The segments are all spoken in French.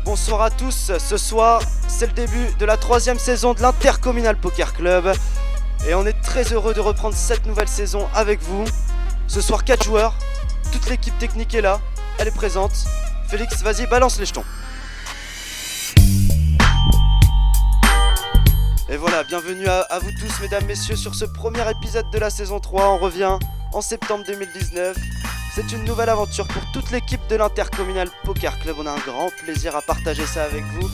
Bonsoir à tous, ce soir c'est le début de la 3e saison de l'Intercommunal Poker Club et on est très heureux de reprendre cette nouvelle saison avec vous. Ce soir 4 joueurs, toute l'équipe technique est là, elle est présente. Félix, vas-y, balance les jetons. Et voilà, bienvenue à vous tous mesdames, messieurs sur ce premier épisode de la saison 3. On revient en septembre 2019. C'est une nouvelle aventure pour toute l'équipe de l'Intercommunal Poker Club. On a un grand plaisir à partager ça avec vous.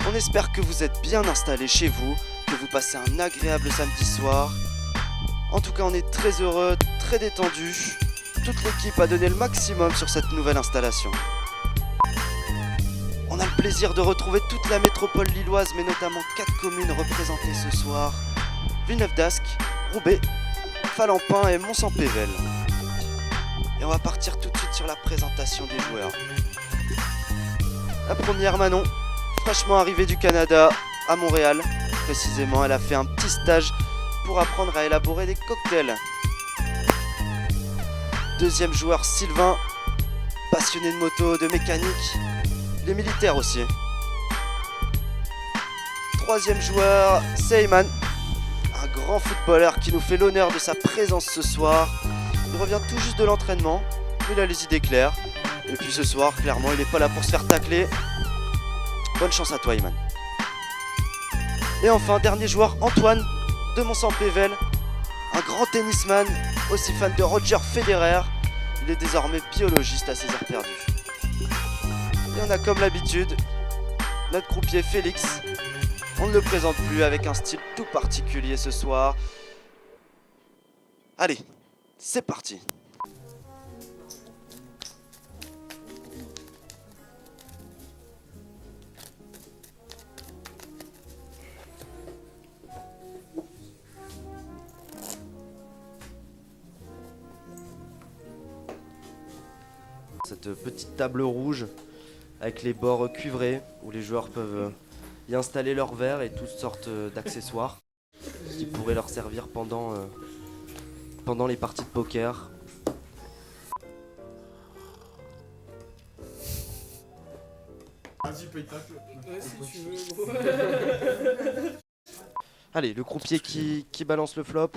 On espère que vous êtes bien installés chez vous, que vous passez un agréable samedi soir. En tout cas, on est très heureux, très détendu. Toute l'équipe a donné le maximum sur cette nouvelle installation. On a le plaisir de retrouver toute la métropole lilloise, mais notamment 4 communes représentées ce soir. Villeneuve-d'Ascq, Roubaix, Falampin et Mons-en-Pévèle. Et on va partir tout de suite sur la présentation des joueurs. La première, Manon, fraîchement arrivée du Canada à Montréal. Précisément, elle a fait un petit stage pour apprendre à élaborer des cocktails. Deuxième joueur, Sylvain, passionné de moto, de mécanique, les militaires aussi. Troisième joueur, c'est Eyman, un grand footballeur qui nous fait l'honneur de sa présence ce soir. Il revient tout juste de l'entraînement, il a les idées claires. Et puis ce soir, clairement, il n'est pas là pour se faire tacler. Bonne chance à toi, Eyman. Et enfin, dernier joueur, Antoine de Mons-en-Pévèle, un grand tennisman, aussi fan de Roger Federer. Il est désormais biologiste à ses heures perdues. Et on a comme l'habitude notre croupier Félix. On ne le présente plus, avec un style tout particulier ce soir. Allez, c'est parti. Cette petite table rouge avec les bords cuivrés où les joueurs peuvent y installer leurs verres et toutes sortes d'accessoires qui pourraient leur servir pendant les parties de poker. Vas-y, paye ta clope. Ouais, si tu veux, gros. Allez, le croupier qui balance le flop.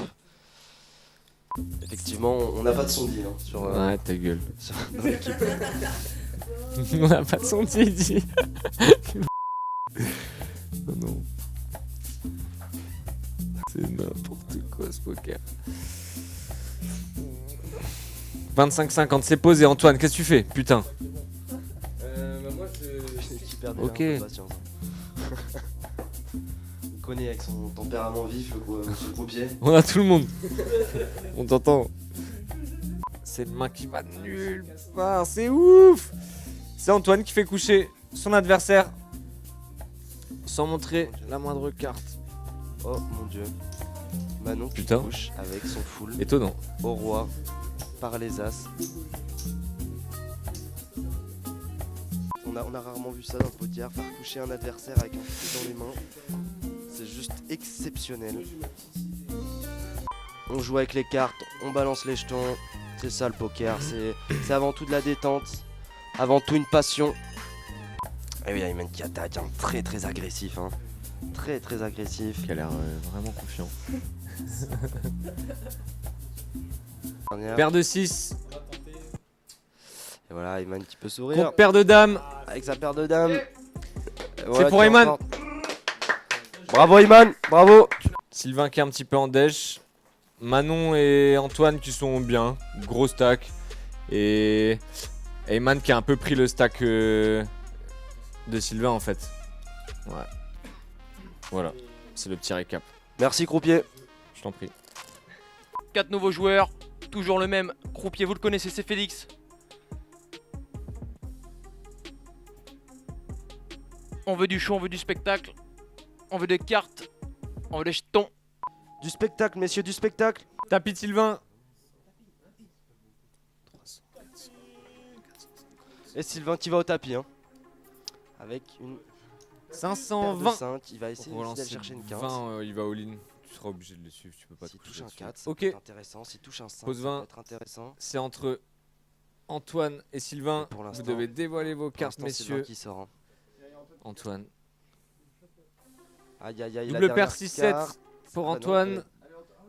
Effectivement, on n'a pas de son dit hein, sur Ouais, ta gueule. dans l'équipe. On a pas de son dit. Oh non. C'est n'importe quoi ce poker. 25-50, c'est posé. Antoine, qu'est-ce que tu fais? Putain. Bah moi Qui perd Ok. un peu de patience. On connaît avec son tempérament vif, monsieur le croupier. On a tout le monde. On t'entend. C'est le main qui va nulle part. C'est ouf. C'est Antoine qui fait coucher son adversaire sans montrer la moindre carte. Oh mon dieu. Manon qui Putain. couche avec son full Étonnant. au roi par les as. On a rarement vu ça dans le poker, faire coucher un adversaire avec un full dans les mains. C'est juste exceptionnel. On joue avec les cartes, on balance les jetons. C'est ça le poker, c'est avant tout de la détente, avant tout une passion. Et oui, Ayman qui attaque, hein, très agressif. Hein. Très agressif. Qui a l'air vraiment confiant. Dernière. Paire de 6 Et voilà, Ayman qui peut sourire contre paire de dames. avec sa paire de dames. Et voilà, C'est pour qui Ayman. remporte. Bravo Ayman, bravo. Sylvain qui est un petit peu en dèche. Manon et Antoine qui sont bien. Gros stack. Et Eyman qui a un peu pris le stack de Sylvain en fait. Ouais. Voilà. C'est le petit récap. Merci croupier. Je t'en prie. 4 nouveaux joueurs, toujours le même croupier, vous le connaissez, c'est Félix. On veut du show, on veut du spectacle, on veut des cartes On veut les jetons. Du spectacle, messieurs, du spectacle. Tapis de Sylvain. Et Sylvain qui va au tapis. Hein. Avec une paire de 520. 5. Il va essayer Pour d'aller relancer chercher une 15. 20, il va all-in. Tu seras obligé de le suivre, tu peux pas S'il te touche un coucher 4, dessus. ça Ok, peut être intéressant. S'il touche un 5, Pose ça 20. peut être intéressant. c'est entre Antoine et Sylvain. Pour Vous l'instant- devez dévoiler vos Pour cartes, l'instant, Sylvain messieurs. qui sort. Hein. Antoine. Aïe aïe aïe. la Double dernière paire 6-7 carte. pour Ah non, Antoine.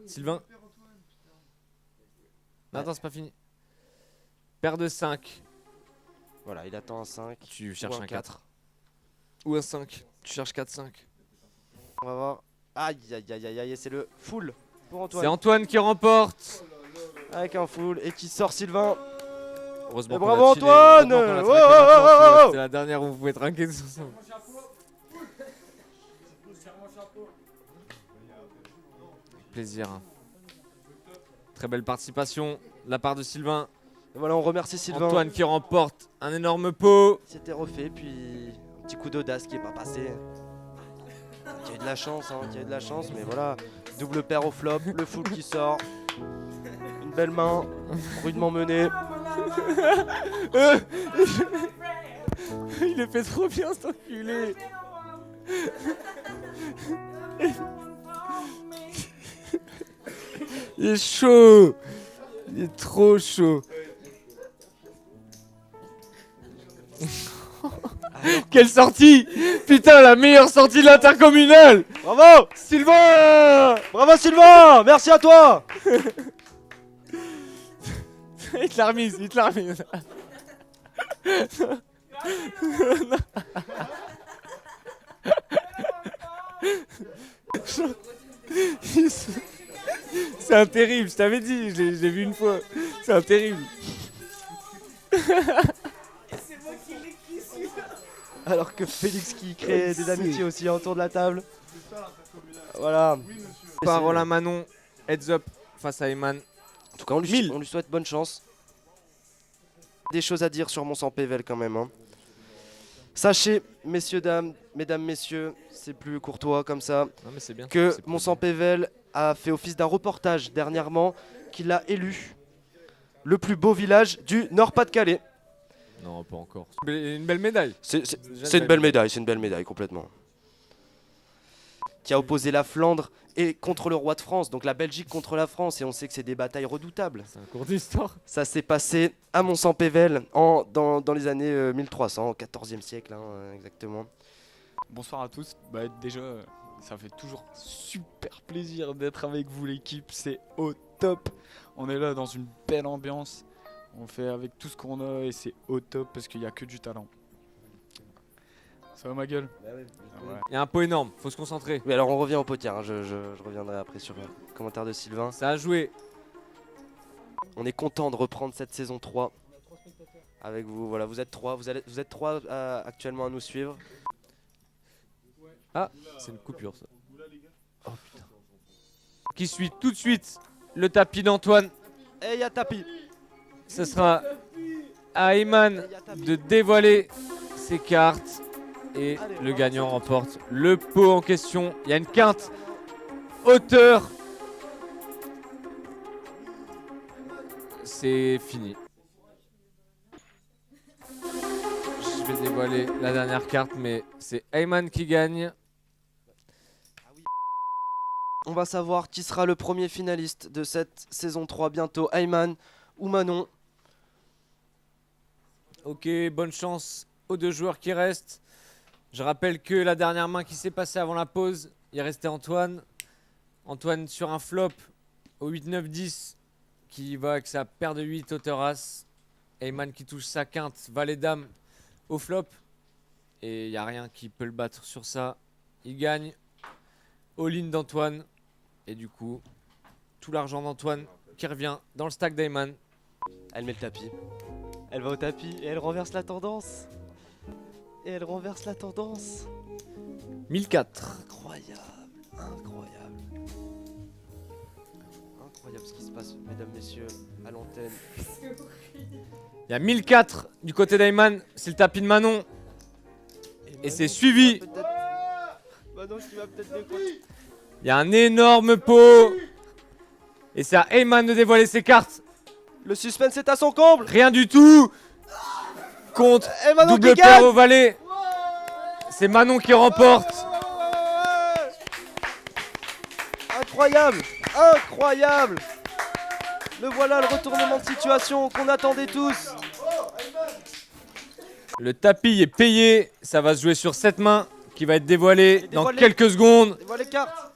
Sylvain. Non, attends, c'est pas fini. Paire de 5. Voilà, il attend un 5. Tu cherches un un 4. Ou un 5. Tu cherches 4-5. On va voir. Aïe aïe aïe aïe aïe. C'est le full pour Antoine. C'est Antoine qui remporte. Avec un full et qui sort Sylvain. Heureusement Et qu'on bravo a chillé, Antoine. heureusement qu'on a Oh, traqué oh, maintenant, oh, oh. c'est la dernière où vous pouvez trinquer tous ensemble. Plaisir. Très belle participation de la part de Sylvain. Et voilà, on remercie Sylvain. Antoine qui remporte un énorme pot. C'était refait, puis un petit coup d'audace qui est pas passé. Qui a eu de la chance, hein, qui a eu de la chance, mais voilà. Double paire au flop, le full qui sort. Une belle main, rudement menée. Il le fait trop bien cet enculé. Il est chaud. Il est trop chaud. Quelle sortie! Putain, la meilleure sortie de l'intercommunal! Bravo Sylvain! Bravo Sylvain. Merci à toi. Il te l'a remise, il te l'a remise. C'est un terrible, je t'avais dit, je l'ai vu une fois. C'est un terrible. Alors que Félix qui crée des amitiés aussi autour de la table. Voilà. Parole à Manon, heads up face à Eman. En tout cas, on 1000. lui souhaite bonne chance. Des choses à dire sur mon sang PVL quand même. Hein. Sachez, messieurs, dames, mesdames, messieurs, c'est plus courtois comme ça, Non mais c'est bien. que C'est mon plus sang PVL a fait office d'un reportage dernièrement qu'il a élu le plus beau village du Nord-Pas-de-Calais. bien. Non, pas encore. Une belle médaille. C'est une belle médaille, c'est une belle médaille complètement. Qui a opposé la Flandre et contre le roi de France, donc la Belgique contre la France, et on sait que c'est des batailles redoutables. C'est un cours d'histoire. Ça s'est passé à Mont-Saint-Pével dans les années 1300, au XIVe siècle exactement. Bonsoir à tous. Bah, déjà, ça fait toujours super plaisir d'être avec vous, l'équipe. C'est au top. On est là dans une belle ambiance. On fait avec tout ce qu'on a et c'est au top parce qu'il n'y a que du talent. Ça va ma gueule? Ah ouais. Il y a un pot énorme, faut se concentrer. Oui, alors on revient au potier, hein. Je reviendrai après sur le commentaire de Sylvain. Ça a joué. On est content de reprendre cette saison 3 avec vous. Voilà, vous êtes 3, vous êtes 3 actuellement à nous suivre. Ah, c'est une coupure ça. Oh putain. Qui suit tout de suite le tapis d'Antoine. Et il y a tapis. Ce sera à Eman de dévoiler ses cartes. Et le gagnant remporte le pot en question. Il y a une quinte hauteur. C'est fini. Je vais dévoiler la dernière carte, mais c'est Ayman qui gagne. On va savoir qui sera le premier finaliste de cette saison 3 bientôt, Ayman ou Manon. Ok, bonne chance aux deux joueurs qui restent. Je rappelle que la dernière main qui s'est passée avant la pause, il restait Antoine. Antoine sur un flop au 8-9-10 qui va avec sa paire de 8 hauteur as. Ayman qui touche sa quinte, valet dame au flop. Et il n'y a rien qui peut le battre sur ça. Il gagne all-in d'Antoine. Et du coup, tout l'argent d'Antoine qui revient dans le stack d'Ayman. Elle met le tapis. Elle va au tapis et elle renverse la tendance. Et elle renverse la tendance. 1004. Incroyable, incroyable. Incroyable ce qui se passe, mesdames, messieurs, à l'antenne. Il y a 1004 du côté d'Ayman. C'est le tapis de Manon. Et c'est suivi. Manon qui va peut-être décrocher. Il Il y a un énorme pot. Et c'est à Eyman de dévoiler ses cartes. Le suspense est à son comble. Rien du tout. Contre Et Manon double qui paire gagne. au valet. C'est Manon qui remporte. Incroyable, incroyable. Le voilà, le retournement de situation qu'on attendait tous. Le tapis est payé. Ça va se jouer sur cette main qui va être dévoilée dans dévoile-les. quelques secondes. Et voilà les cartes.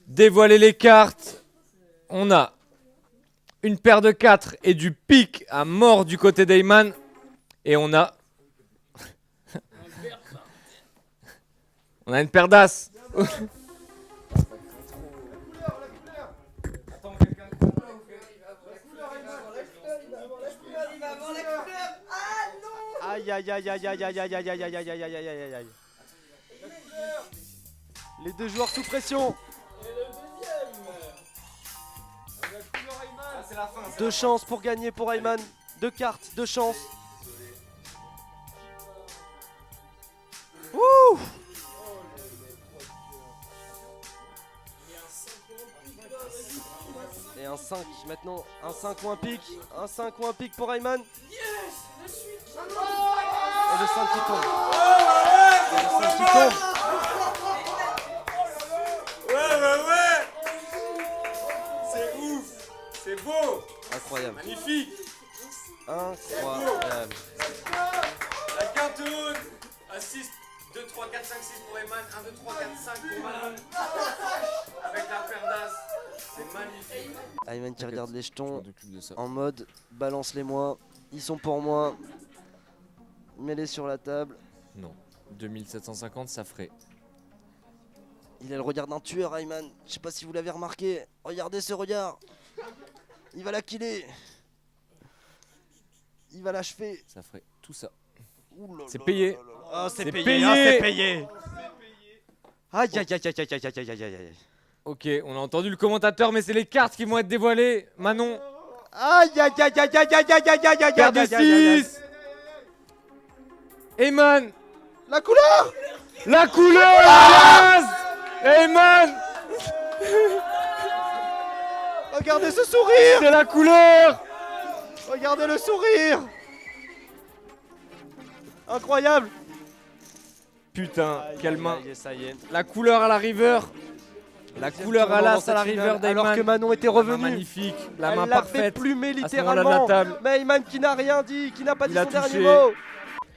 Dévoiler les cartes. On a une paire de 4 et du pique à mort du côté d'Eyman. Et on a... on a une paire d'as. Aïe aïe aïe aïe aïe aïe aïe aïe aïe aïe aïe aïe aïe aïe aïe aïe. Les deux joueurs sous pression. Deux chances pour gagner pour Eyman. Deux cartes, deux chances. Ouh. Et un 5 maintenant, un 5 ou un pic. Un 5 ou un pic pour Eyman. Et le 5 qui tombe. Et le 5 qui tombe. Ouais. C'est ouf. C'est beau. Incroyable. Magnifique. Incroyable. La quinte haute. À 6, 2, 3, 4, 5, 6 pour Eyman. 1, 2, 3, 4, 5 pour Manon. Avec la paire d'as. C'est magnifique. Eyman qui regarde les jetons De ça. en mode balance-les-moi. Ils sont pour moi. Mets-les sur la table. Non. 2750, ça ferait. Il a le regard d'un tueur, Eyman. Je sais pas si vous l'avez remarqué. Regardez ce regard. Il va la killer. Il va l'achever. Ça ferait tout ça. Ouh là C'est là payé. là là là. Ah, C'est c'est payé. payé. Ah, c'est payé. Aïe aïe aïe aïe aïe aïe aïe aïe aïe aïe. Ok, on a entendu le commentateur, mais c'est les cartes qui vont être dévoilées. Manon, Aïe aïe aïe aïe aïe aïe aïe aïe aïe aïe aïe paire de aïe, aïe, aïe, aïe. 6. Eyman, La couleur. la couleur, yes. Eyman, Regardez ce sourire. c'est la couleur. Regardez le sourire. Incroyable. Putain, quelle main. Aïe, ça y est. La couleur à la river. La couleur à l'as à la river d'Eyman. Alors que Manon était La main revenue. magnifique, la main Elle l'a fait parfaite. plumer ce moment-là de littéralement. la table. Mais Eyman qui n'a rien dit, qui n'a pas dit Il a son dernier touché. mot.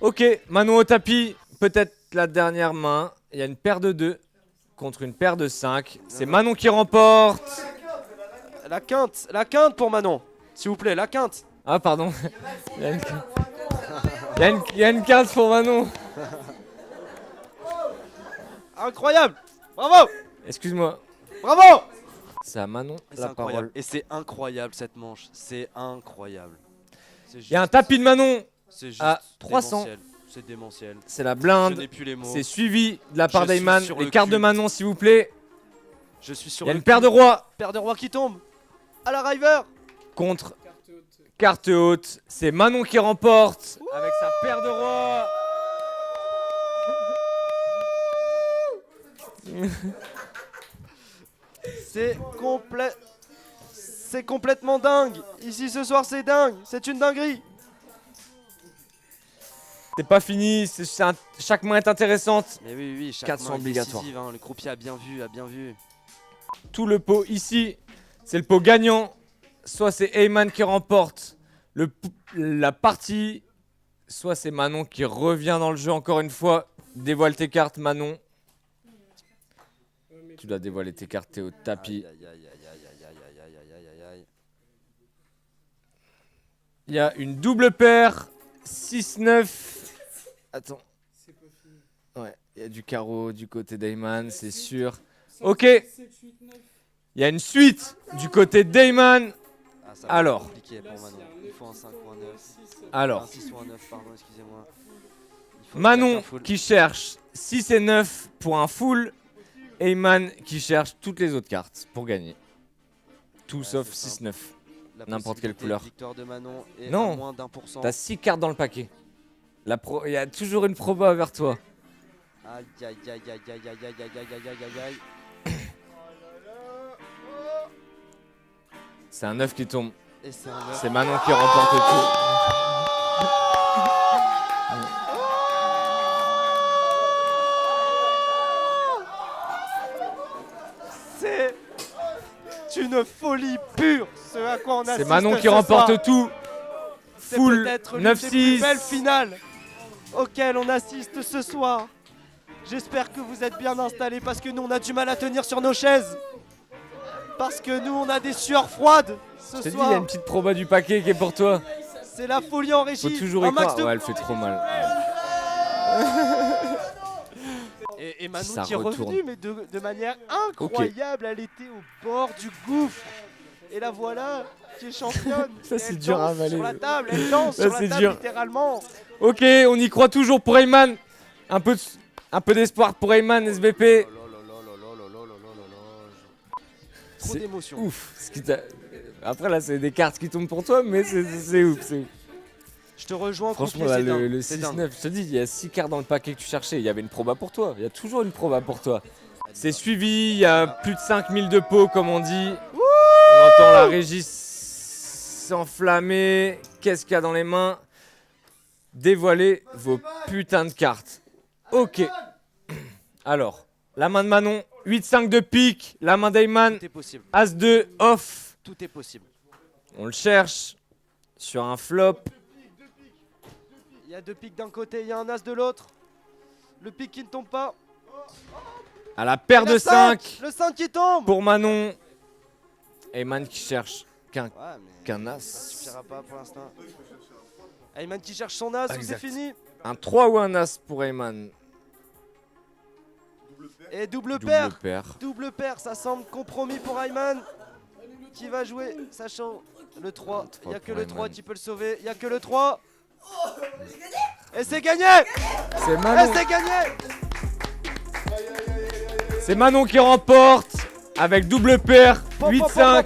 Ok, Manon au tapis. Peut-être la dernière main. Il y a une paire de 2 contre une paire de 5. C'est Manon qui remporte. La quinte pour Manon. S'il vous plaît, la quinte. Ah, pardon. Il y a une, il y a une quinte pour Manon. Incroyable. Bravo. Excuse-moi. Bravo. C'est à Manon C'est la incroyable. parole. Et c'est incroyable cette manche. C'est incroyable. Il y a un tapis de Manon. C'est juste à 300. démentiel. C'est démentiel. C'est la Je blinde. n'ai plus les mots. C'est suivi de la part Je suis d'Eyman. sur Les le cartes de cul. Manon, s'il vous plaît. Je suis sur Il y a le une paire cul. de rois Paire de rois qui tombe. À la river. contre carte haute. C'est Manon qui remporte avec sa paire de rois. C'est complètement dingue. Ici ce soir c'est dingue. C'est une dinguerie. C'est pas fini. Chaque main est intéressante. Mais oui, chaque 400 main est obligatoires. décisive, hein. Le croupier a bien vu, Tout le pot ici, c'est le pot gagnant. Soit c'est Eyman qui remporte la partie, soit c'est Manon qui revient dans le jeu encore une fois. Dévoile tes cartes, Manon. Tu dois dévoiler tes cartes, t'es au tapis. Aïe, aïe, aïe, aïe, aïe, aïe, aïe, aïe, aïe, aïe, aïe. Il y a une double paire, 6-9. Attends. Ouais, il y a du carreau du côté d'Eyman, c'est sûr. Ok. Il y a une suite du côté d'Eyman. Ah, ça va être Alors. compliqué pour Manon. Il faut un 5 ou un 9. Alors. Un 6 ou un 9, pardon, excusez-moi. Il faut Manon un full. qui cherche 6 et 9 pour un full. Eyman qui cherche toutes les autres cartes pour gagner. Tout Ouais, sauf c'est 6-9. La n'importe quelle possibilité couleur. de victoire de Manon est Non. à moins d'1%. T'as 6 cartes dans le paquet. Il y a toujours une proba vers toi. Aïe aïe aïe aïe aïe aïe aïe aïe aïe aïe aïe aïe. C'est un 9 qui tombe. Et c'est un 9. C'est Manon qui remporte tout. C'est une folie pure, ce à quoi on assiste. C'est Manon qui ce soir. remporte tout. C'est Full peut-être l'une des plus 9-6. belles finales auxquelles on assiste ce soir. J'espère que vous êtes bien installés parce que nous on a du mal à tenir sur nos chaises. Parce que nous on a des sueurs froides ce Je te dis, il y a soir. une petite proba du paquet qui est pour toi. C'est la folie en Faut régie. toujours y Un max croire. de- Ouais, elle fait trop mal. Et Manon Ça qui est retourne. revenue mais de manière incroyable. Elle était au bord du gouffre. Et la voilà qui est championne. Ça, Et c'est elle dur à danse avaler. sur la table, elle danse Ça, sur la c'est table dur. littéralement. Ok, on y croit toujours pour Ayman. Un peu d'espoir pour Ayman, SBP. Trop C'est d'émotion. ouf. Après, là, c'est des cartes qui tombent pour toi, mais c'est ouf. C'est ouf. Je te rejoins. Franchement, complet, là, c'est dingue, le c'est dingue. 6-9, je te dis, il y a 6 cartes dans le paquet que tu cherchais. Il y avait une proba pour toi. Il y a toujours une proba pour toi. C'est suivi, il y a plus de 5000 de pots, comme on dit. On entend la régie s'enflammer. Qu'est-ce qu'il y a dans les mains? Dévoilez vos putains de cartes. Ok. Alors, la main de Manon, 8-5 de pique. La main d'Ayman, Tout est possible. As-2 off. Tout est possible. On le cherche sur un flop. Il y a deux piques d'un côté, il y a un as de l'autre. Le pique qui ne tombe pas. À la paire Et le de 5 Le 5 qui tombe. pour Manon. Ayman qui cherche Ouais, mais qu'un ça as. suffira pas pour l'instant. Ayman qui cherche son as, ou c'est Exact. fini. Un 3 ou un as pour Ayman. Et double Double paire. paire. Double paire, ça semble compromis pour Ayman. Qui va jouer, sachant le 3. Il n'y a que pour le 3 Ayman. qui peut le sauver. Il n'y a que le 3. Et c'est gagné. C'est Et Manon. c'est gagné. C'est Manon qui remporte avec double paire. 8-5.